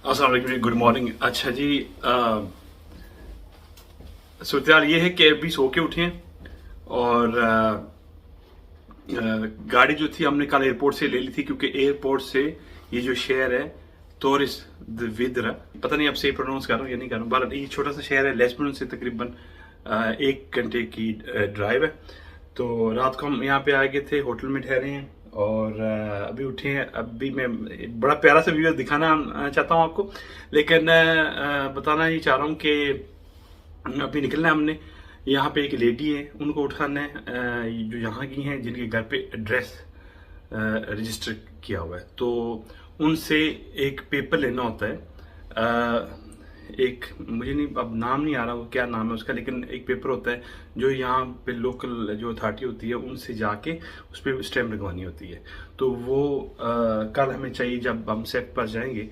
अस्सलाम वालेकुम, good morning. अच्छा जी, सूरत ये है कि अभी सो के उठे हैं और गाड़ी जो थी हमने कल एयरपोर्ट से ले ली थी, क्योंकि एयरपोर्ट से ये जो शहर है तोरिस द विद्रा, पता नहीं अब से प्रोनाउंस कर रहा हूँ या नहीं कर रहा हूँ, बट ये छोटा सा शहर है, लेस्बन से तकरीबन 1 घंटे की ड्राइव है। तो रात को हम यहाँ पे आ गए थे, होटल में ठहरे हैं और अभी उठे हैं। अभी मैं बड़ा प्यारा सा व्यू दिखाना चाहता हूँ आपको, लेकिन बताना ही चाह रहा हूँ कि अभी निकलना है हमने। यहाँ पे एक लेडी है, उनको उठाना है जो यहाँ की हैं, जिनके घर पे एड्रेस रजिस्टर किया हुआ है। तो उनसे एक पेपर लेना होता है, एक मुझे नहीं अब नाम नहीं आ रहा वो क्या नाम है उसका, लेकिन एक पेपर होता है जो यहाँ पे लोकल जो अथॉरिटी होती है उनसे जाके उस पर स्टैम्प लगवानी होती है। तो वो कल हमें चाहिए, जब हम सेट पर जाएंगे